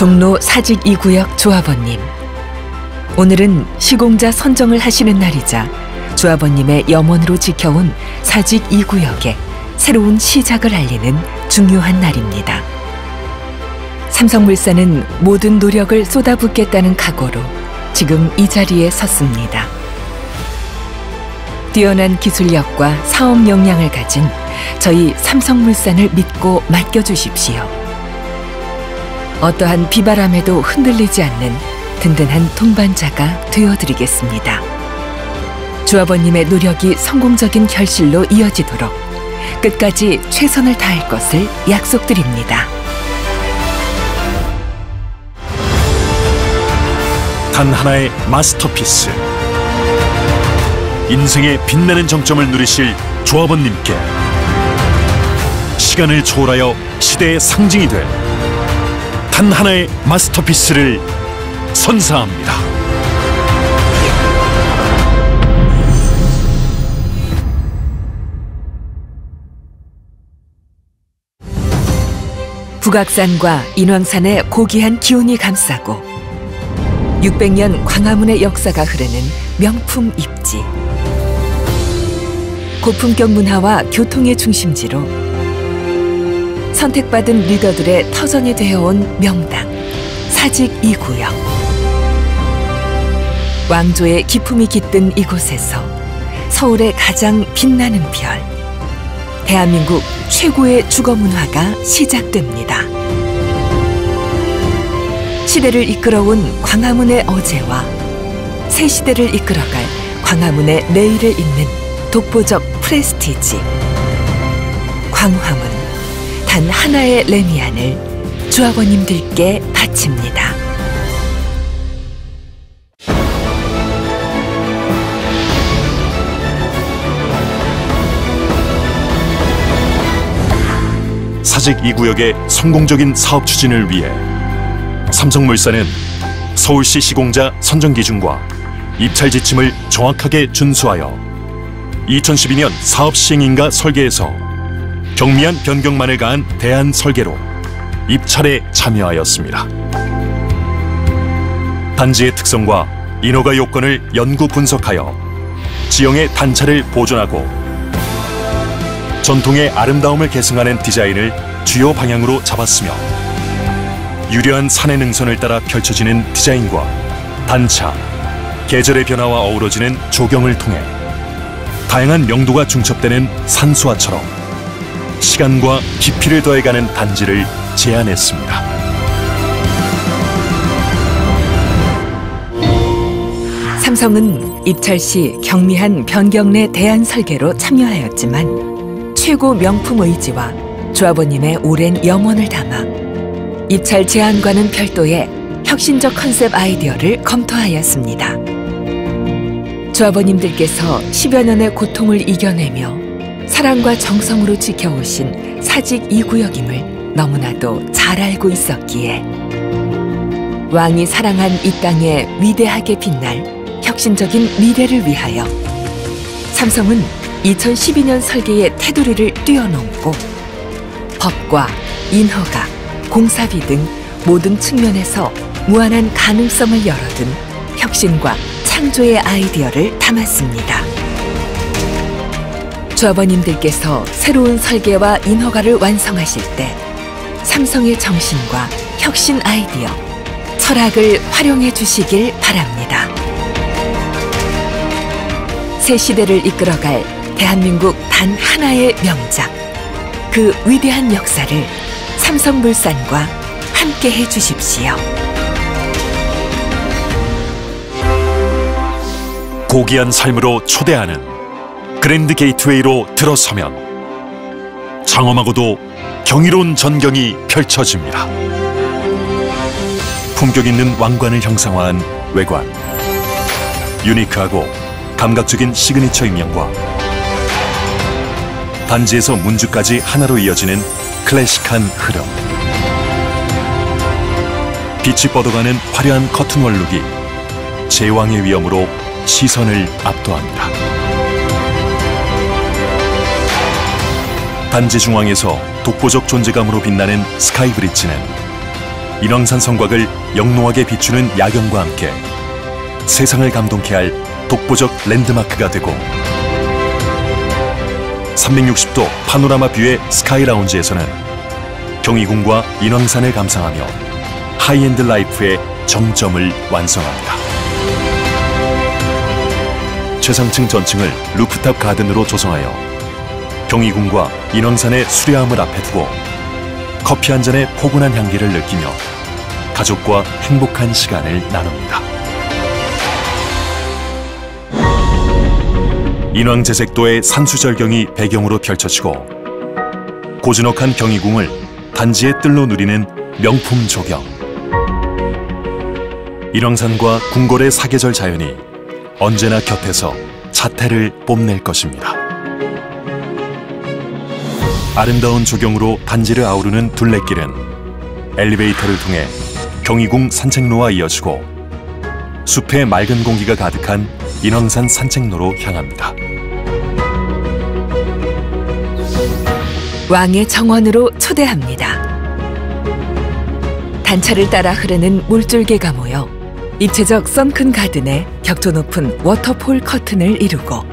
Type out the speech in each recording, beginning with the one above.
종로 사직 2구역 조합원님, 오늘은 시공자 선정을 하시는 날이자 조합원님의 염원으로 지켜온 사직 2구역의 새로운 시작을 알리는 중요한 날입니다. 삼성물산은 모든 노력을 쏟아붓겠다는 각오로 지금 이 자리에 섰습니다. 뛰어난 기술력과 사업 역량을 가진 저희 삼성물산을 믿고 맡겨주십시오. 어떠한 비바람에도 흔들리지 않는 든든한 동반자가 되어드리겠습니다. 조합원님의 노력이 성공적인 결실로 이어지도록 끝까지 최선을 다할 것을 약속드립니다. 단 하나의 마스터피스, 인생의 빛나는 정점을 누리실 조합원님께 시간을 초월하여 시대의 상징이 될 단 하나의 마스터피스를 선사합니다. 북악산과 인왕산의 고귀한 기운이 감싸고 600년 광화문의 역사가 흐르는 명품 입지, 고품격 문화와 교통의 중심지로 선택받은 리더들의 터전이 되어온 명당 사직 2구역. 왕조의 기품이 깃든 이곳에서 서울의 가장 빛나는 별, 대한민국 최고의 주거 문화가 시작됩니다. 시대를 이끌어온 광화문의 어제와 새 시대를 이끌어갈 광화문의 내일을 잇는 독보적 프레스티지, 광화문 단 하나의 레미안을 조합원님들께 바칩니다. 사직 2구역의 성공적인 사업 추진을 위해 삼성물산은 서울시 시공자 선정 기준과 입찰 지침을 정확하게 준수하여 2012년 사업 시행인가 설계에서 경미한 변경만을 가한 대안 설계로 입찰에 참여하였습니다. 단지의 특성과 인허가 요건을 연구 분석하여 지형의 단차를 보존하고 전통의 아름다움을 계승하는 디자인을 주요 방향으로 잡았으며 유려한 산의 능선을 따라 펼쳐지는 디자인과 단차, 계절의 변화와 어우러지는 조경을 통해 다양한 명도가 중첩되는 산수화처럼 시간과 깊이를 더해가는 단지를 제안했습니다. 삼성은 입찰 시 경미한 변경 내 대안 설계로 참여하였지만 최고 명품 의지와 조합원님의 오랜 염원을 담아 입찰 제안과는 별도의 혁신적 컨셉 아이디어를 검토하였습니다. 조합원님들께서 10여 년의 고통을 이겨내며 사랑과 정성으로 지켜오신 사직 2구역임을 너무나도 잘 알고 있었기에 왕이 사랑한 이 땅에 위대하게 빛날 혁신적인 미래를 위하여 삼성은 2012년 설계의 테두리를 뛰어넘고 법과 인허가, 공사비 등 모든 측면에서 무한한 가능성을 열어둔 혁신과 창조의 아이디어를 담았습니다. 조합원님들께서 새로운 설계와 인허가를 완성하실 때 삼성의 정신과 혁신 아이디어, 철학을 활용해 주시길 바랍니다. 새 시대를 이끌어갈 대한민국 단 하나의 명작, 그 위대한 역사를 삼성물산과 함께 해 주십시오. 고귀한 삶으로 초대하는 그랜드 게이트웨이로 들어서면 장엄하고도 경이로운 전경이 펼쳐집니다. 품격 있는 왕관을 형상화한 외관, 유니크하고 감각적인 시그니처 인명과 단지에서 문주까지 하나로 이어지는 클래식한 흐름, 빛이 뻗어가는 화려한 커튼월 룩이 제왕의 위엄으로 시선을 압도합니다. 단지 중앙에서 독보적 존재감으로 빛나는 스카이 브릿지는 인왕산 성곽을 영롱하게 비추는 야경과 함께 세상을 감동케 할 독보적 랜드마크가 되고 360도 파노라마 뷰의 스카이 라운지에서는 경희궁과 인왕산을 감상하며 하이엔드 라이프의 정점을 완성합니다. 최상층 전층을 루프탑 가든으로 조성하여 경희궁과 인왕산의 수려함을 앞에 두고 커피 한 잔의 포근한 향기를 느끼며 가족과 행복한 시간을 나눕니다. 인왕제색도의 산수절경이 배경으로 펼쳐지고 고즈넉한 경희궁을 단지의 뜰로 누리는 명품 조경. 인왕산과 궁궐의 사계절 자연이 언제나 곁에서 자태를 뽐낼 것입니다. 아름다운 조경으로 단지를 아우르는 둘레길은 엘리베이터를 통해 경희궁 산책로와 이어지고 숲의 맑은 공기가 가득한 인왕산 산책로로 향합니다. 왕의 정원으로 초대합니다. 단차를 따라 흐르는 물줄기가 모여 입체적 선큰 가든에 격조 높은 워터폴 커튼을 이루고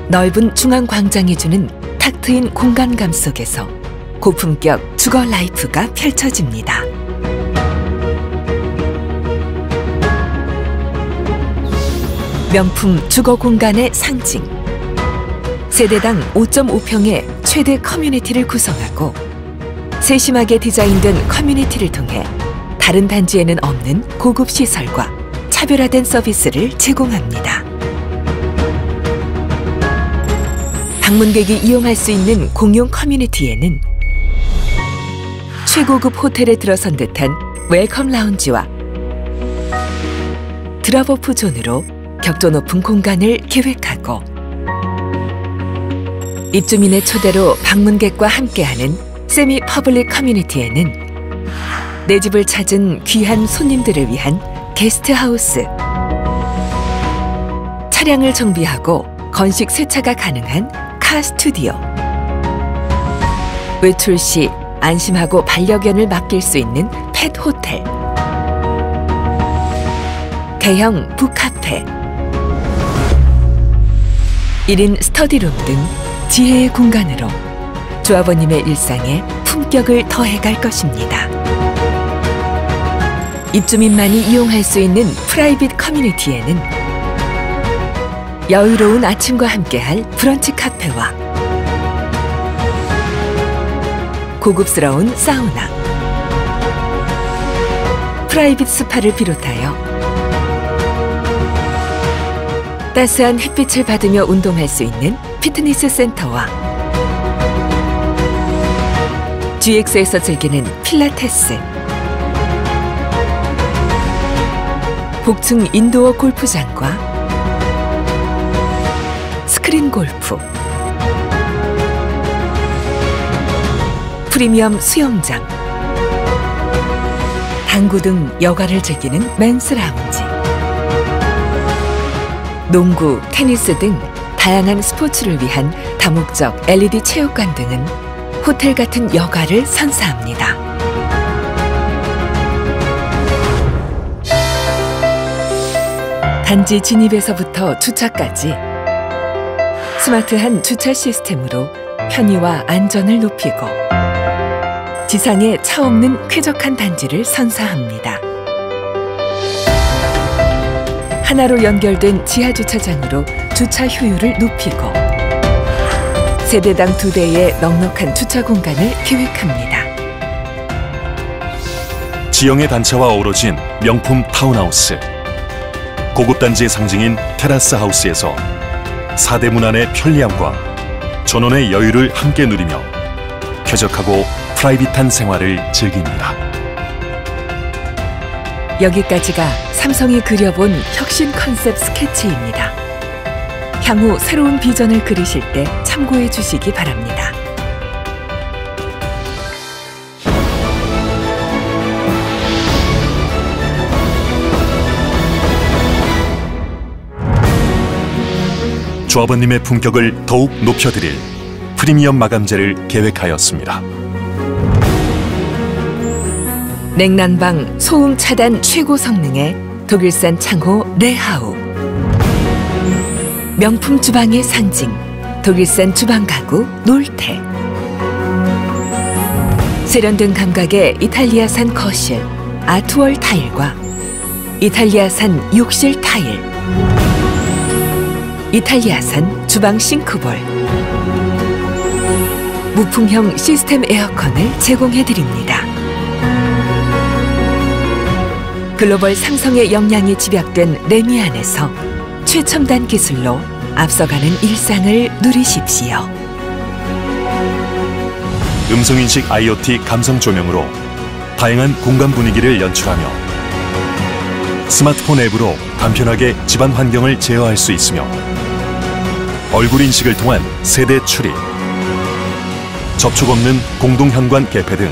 넓은 중앙 광장이 주는 탁 트인 공간감 속에서 고품격 주거 라이프가 펼쳐집니다. 명품 주거 공간의 상징. 세대당 5.5평의 최대 커뮤니티를 구성하고 세심하게 디자인된 커뮤니티를 통해 다른 단지에는 없는 고급 시설과 차별화된 서비스를 제공합니다. 방문객이 이용할 수 있는 공용 커뮤니티에는 최고급 호텔에 들어선 듯한 웰컴 라운지와 드랍오프 존으로 격조 높은 공간을 계획하고 입주민의 초대로 방문객과 함께하는 세미 퍼블릭 커뮤니티에는 내 집을 찾은 귀한 손님들을 위한 게스트하우스, 차량을 정비하고 건식 세차가 가능한 카 스튜디오, 외출 시 안심하고 반려견을 맡길 수 있는 펫 호텔, 대형 북카페, 1인 스터디룸 등 지혜의 공간으로 조합원님의 일상에 품격을 더해갈 것입니다. 입주민만이 이용할 수 있는 프라이빗 커뮤니티에는 여유로운 아침과 함께할 브런치 카페와 고급스러운 사우나, 프라이빗 스파를 비롯하여 따스한 햇빛을 받으며 운동할 수 있는 피트니스 센터와 GX에서 즐기는 필라테스, 복층 인도어 골프장과 스크린 골프, 프리미엄 수영장, 당구 등 여가를 즐기는 맨스 라운지, 농구, 테니스 등 다양한 스포츠를 위한 다목적 LED 체육관 등은 호텔 같은 여가를 선사합니다. 단지 진입에서부터 주차까지 스마트한 주차 시스템으로 편의와 안전을 높이고 지상에 차 없는 쾌적한 단지를 선사합니다. 하나로 연결된 지하 주차장으로 주차 효율을 높이고 세대당 2대의 넉넉한 주차 공간을 계획합니다. 지형의 단차와 어우러진 명품 타운하우스, 고급 단지의 상징인 테라스 하우스에서 4대 문안의 편리함과 전원의 여유를 함께 누리며 쾌적하고 프라이빗한 생활을 즐깁니다. 여기까지가 삼성이 그려본 혁신 컨셉 스케치입니다. 향후 새로운 비전을 그리실 때 참고해 주시기 바랍니다. 조합원님의 품격을 더욱 높여드릴 프리미엄 마감재를 계획하였습니다. 냉난방 소음 차단 최고 성능의 독일산 창호 레하우. 명품 주방의 상징 독일산 주방 가구 놀테. 세련된 감각의 이탈리아산 거실 아트월 타일과 이탈리아산 욕실 타일, 이탈리아산 주방 싱크볼, 무풍형 시스템 에어컨을 제공해드립니다. 글로벌 삼성의 역량이 집약된 레미안에서 최첨단 기술로 앞서가는 일상을 누리십시오. 음성인식 IoT 감성 조명으로 다양한 공간 분위기를 연출하며 스마트폰 앱으로 간편하게 집안 환경을 제어할 수 있으며 얼굴 인식을 통한 세대 출입, 접촉 없는 공동 현관 개폐 등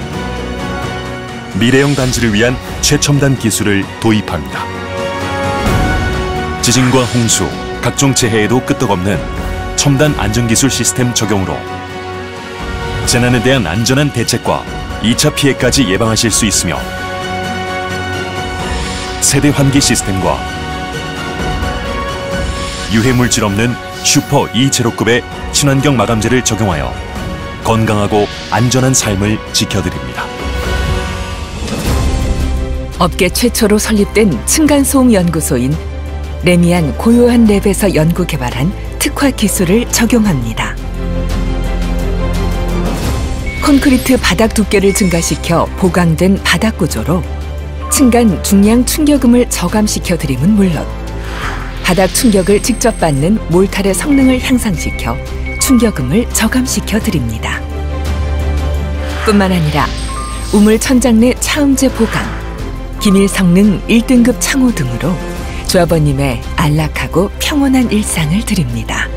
미래형 단지를 위한 최첨단 기술을 도입합니다. 지진과 홍수, 각종 재해에도 끄떡없는 첨단 안전기술 시스템 적용으로 재난에 대한 안전한 대책과 2차 피해까지 예방하실 수 있으며 세대 환기 시스템과 유해물질 없는 슈퍼 E0급의 친환경 마감재를 적용하여 건강하고 안전한 삶을 지켜드립니다. 업계 최초로 설립된 층간소음 연구소인 레미안 고요한 랩에서 연구 개발한 특화 기술을 적용합니다. 콘크리트 바닥 두께를 증가시켜 보강된 바닥 구조로 층간 중량 충격음을 저감시켜 드림은 물론 바닥 충격을 직접 받는 몰탈의 성능을 향상시켜 충격음을 저감시켜 드립니다. 뿐만 아니라 우물 천장 내 차음제 보강, 기밀 성능 1등급 창호 등으로 조합원님의 안락하고 평온한 일상을 드립니다.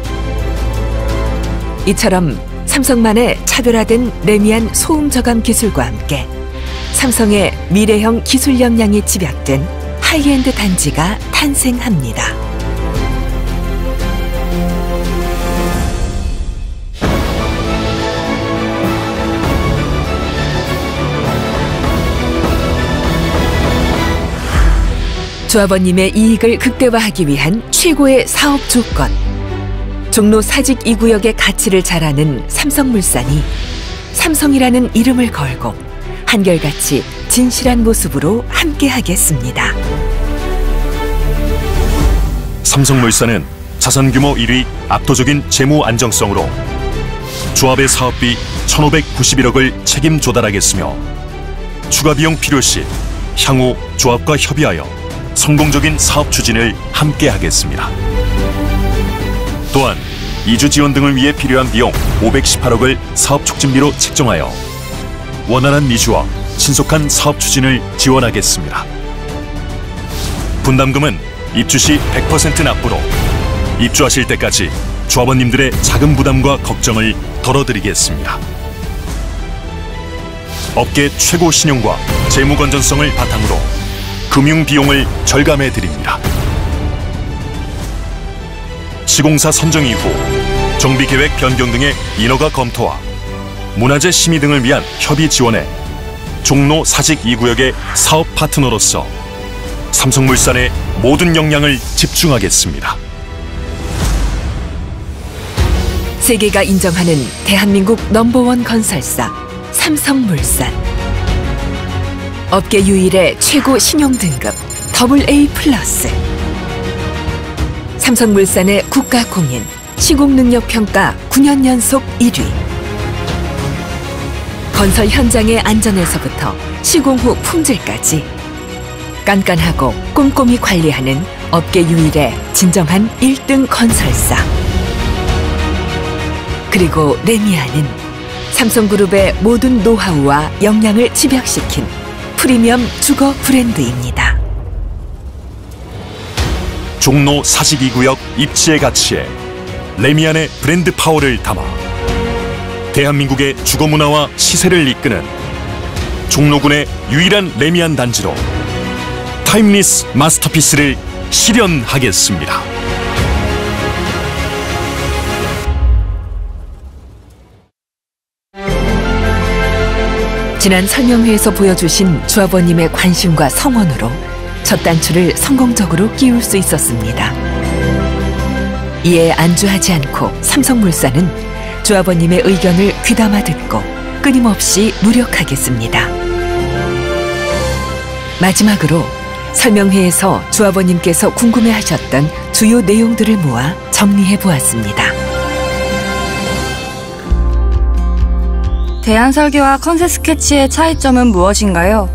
이처럼 삼성만의 차별화된 레미안 소음 저감 기술과 함께 삼성의 미래형 기술 역량이 집약된 하이엔드 단지가 탄생합니다. 조합원님의 이익을 극대화하기 위한 최고의 사업 조건. 종로 사직 2구역의 가치를 잘 아는 삼성물산이 삼성이라는 이름을 걸고 한결같이 진실한 모습으로 함께하겠습니다. 삼성물산은 자산 규모 1위 압도적인 재무 안정성으로 조합의 사업비 1,591억을 책임 조달하겠으며 추가 비용 필요 시 향후 조합과 협의하여 성공적인 사업 추진을 함께 하겠습니다. 또한 이주 지원 등을 위해 필요한 비용 518억을 사업 촉진비로 책정하여 원활한 이주와 신속한 사업 추진을 지원하겠습니다. 분담금은 입주 시 100% 납부로 입주하실 때까지 조합원님들의 자금 부담과 걱정을 덜어드리겠습니다. 업계 최고 신용과 재무 건전성을 바탕으로 금융 비용을 절감해 드립니다. 시공사 선정 이후 정비 계획 변경 등의 인허가 검토와 문화재 심의 등을 위한 협의 지원에 종로 사직 2구역의 사업 파트너로서 삼성물산의 모든 역량을 집중하겠습니다. 세계가 인정하는 대한민국 넘버원 건설사 삼성물산. 업계 유일의 최고 신용 등급 AA+. 삼성물산의 국가 공인 시공능력평가 9년 연속 1위. 건설 현장의 안전에서부터 시공 후 품질까지 깐깐하고 꼼꼼히 관리하는 업계 유일의 진정한 1등 건설사. 그리고 레미안은 삼성그룹의 모든 노하우와 역량을 집약시킨 프리미엄 주거 브랜드입니다. 종로 사직 2구역 입지의 가치에 레미안의 브랜드 파워를 담아 대한민국의 주거 문화와 시세를 이끄는 종로군의 유일한 레미안 단지로 타임리스 마스터피스를 실현하겠습니다. 지난 설명회에서 보여주신 주아버님의 관심과 성원으로 첫 단추를 성공적으로 끼울 수 있었습니다. 이에 안주하지 않고 삼성물산은 주아버님의 의견을 귀담아 듣고 끊임없이 노력하겠습니다. 마지막으로 설명회에서 주아버님께서 궁금해하셨던 주요 내용들을 모아 정리해 보았습니다. 대안설계와 컨셉 스케치의 차이점은 무엇인가요?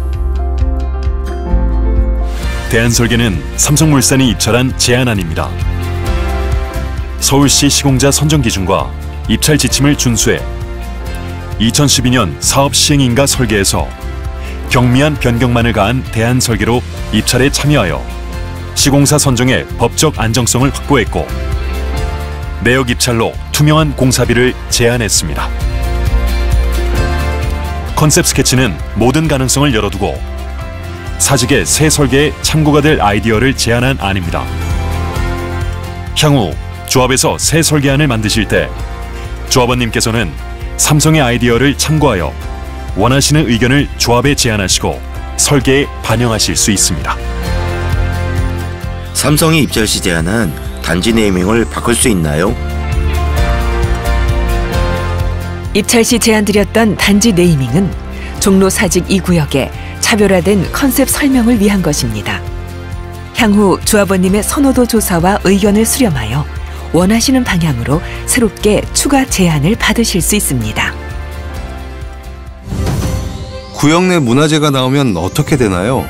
대안설계는 삼성물산이 입찰한 제안안입니다. 서울시 시공자 선정 기준과 입찰 지침을 준수해 2012년 사업 시행인가 설계에서 경미한 변경만을 가한 대안설계로 입찰에 참여하여 시공사 선정의 법적 안정성을 확보했고 내역 입찰로 투명한 공사비를 제안했습니다. 컨셉 스케치는 모든 가능성을 열어두고 사직의 새 설계에 참고가 될 아이디어를 제안한 안입니다. 향후 조합에서 새 설계안을 만드실 때 조합원님께서는 삼성의 아이디어를 참고하여 원하시는 의견을 조합에 제안하시고 설계에 반영하실 수 있습니다. 삼성이 입찰 시 제안한 단지 네이밍을 바꿀 수 있나요? 입찰 시 제안드렸던 단지 네이밍은 종로 사직 2구역에 차별화된 컨셉 설명을 위한 것입니다. 향후 조합원님의 선호도 조사와 의견을 수렴하여 원하시는 방향으로 새롭게 추가 제안을 받으실 수 있습니다. 구역 내 문화재가 나오면 어떻게 되나요?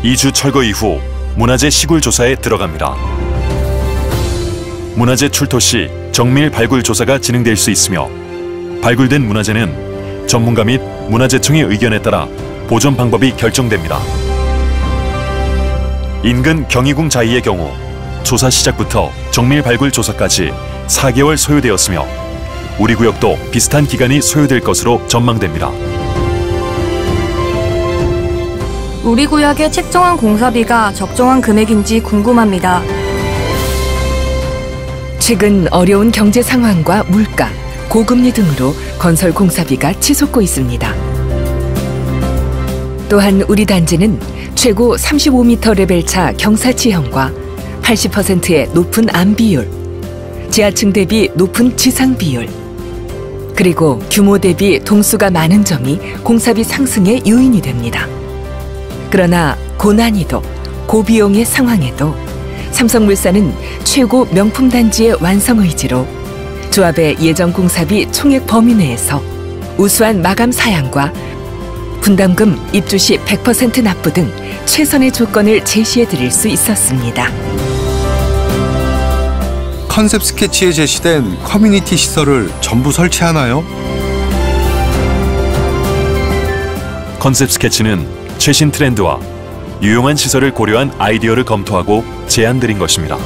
2주 철거 이후 문화재 시굴 조사에 들어갑니다. 문화재 출토 시 정밀 발굴 조사가 진행될 수 있으며 발굴된 문화재는 전문가 및 문화재청의 의견에 따라 보존 방법이 결정됩니다. 인근 경희궁 자이의 경우 조사 시작부터 정밀 발굴 조사까지 4개월 소요되었으며 우리 구역도 비슷한 기간이 소요될 것으로 전망됩니다. 우리 구역의 책정한 공사비가 적정한 금액인지 궁금합니다. 최근 어려운 경제 상황과 물가, 고금리 등으로 건설 공사비가 치솟고 있습니다. 또한 우리 단지는 최고 35m 레벨차 경사지형과 80%의 높은 안 비율, 지하층 대비 높은 지상 비율, 그리고 규모 대비 동수가 많은 점이 공사비 상승의 요인이 됩니다. 그러나 고난이도, 고비용의 상황에도 삼성물산은 최고 명품 단지의 완성 의지로 조합의 예정 공사비 총액 범위 내에서 우수한 마감 사양과 분담금 입주 시 100% 납부 등 최선의 조건을 제시해 드릴 수 있었습니다. 컨셉 스케치에 제시된 커뮤니티 시설을 전부 설치하나요? 컨셉 스케치는 최신 트렌드와 유용한 시설을 고려한 아이디어를 검토하고 제안드린 것입니다.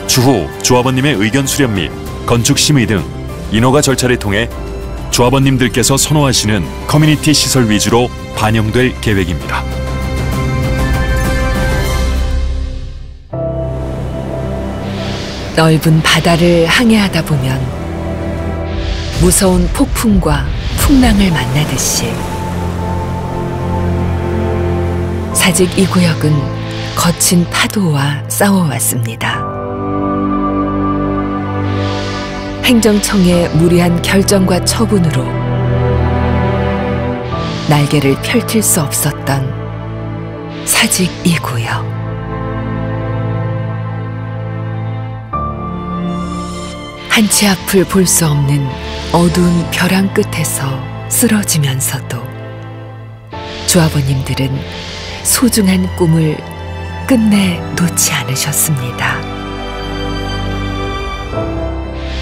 추후 조합원님의 의견 수렴 및 건축 심의 등 인허가 절차를 통해 조합원님들께서 선호하시는 커뮤니티 시설 위주로 반영될 계획입니다. 넓은 바다를 항해하다 보면 무서운 폭풍과 풍랑을 만나듯이 사직 2구역은 거친 파도와 싸워왔습니다. 행정청의 무리한 결정과 처분으로 날개를 펼칠 수 없었던 사직 2구역. 한치 앞을 볼 수 없는 어두운 벼랑 끝에서 쓰러지면서도 조합원님들은 소중한 꿈을 끝내 놓지 않으셨습니다.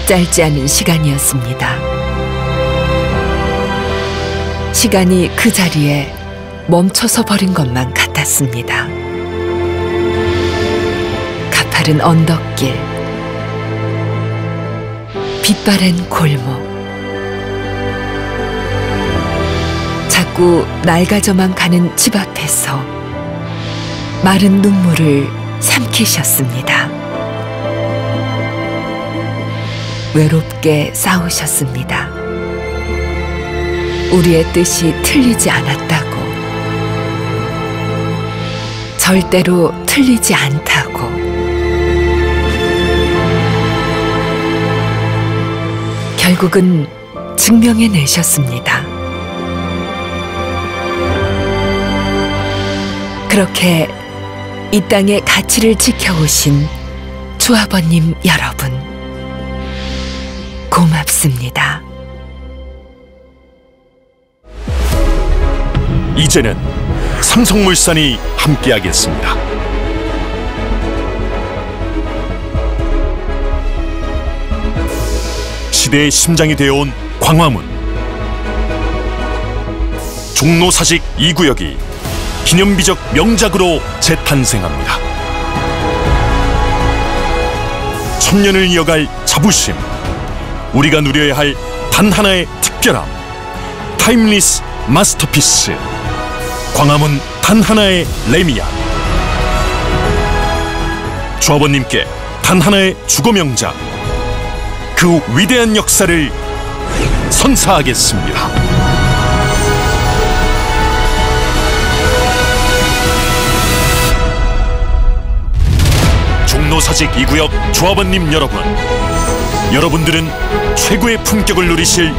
짧지 않은 시간이었습니다. 시간이 그 자리에 멈춰서 버린 것만 같았습니다. 가파른 언덕길, 빛바랜 골목, 자꾸 낡아져만 가는 집 앞에서 마른 눈물을 삼키셨습니다. 외롭게 싸우셨습니다. 우리의 뜻이 틀리지 않았다고. 절대로 틀리지 않다고. 결국은 증명해내셨습니다. 그렇게 이 땅의 가치를 지켜오신 조합원님 여러분, 고맙습니다. 이제는 삼성물산이 함께하겠습니다. 시대의 심장이 되어온 광화문. 종로사직 2구역이 기념비적 명작으로 재탄생합니다. 천년을 이어갈 자부심, 우리가 누려야 할 단 하나의 특별함, 타임리스 마스터피스, 광화문 단 하나의 레미안. 조합원님께 단 하나의 주거 명작, 그 위대한 역사를 선사하겠습니다. 종로사직 2구역 조합원님 여러분, 여러분들은 최고의 품격을 누리실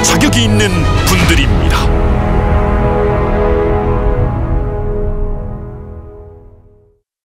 자격이 있는 분들입니다.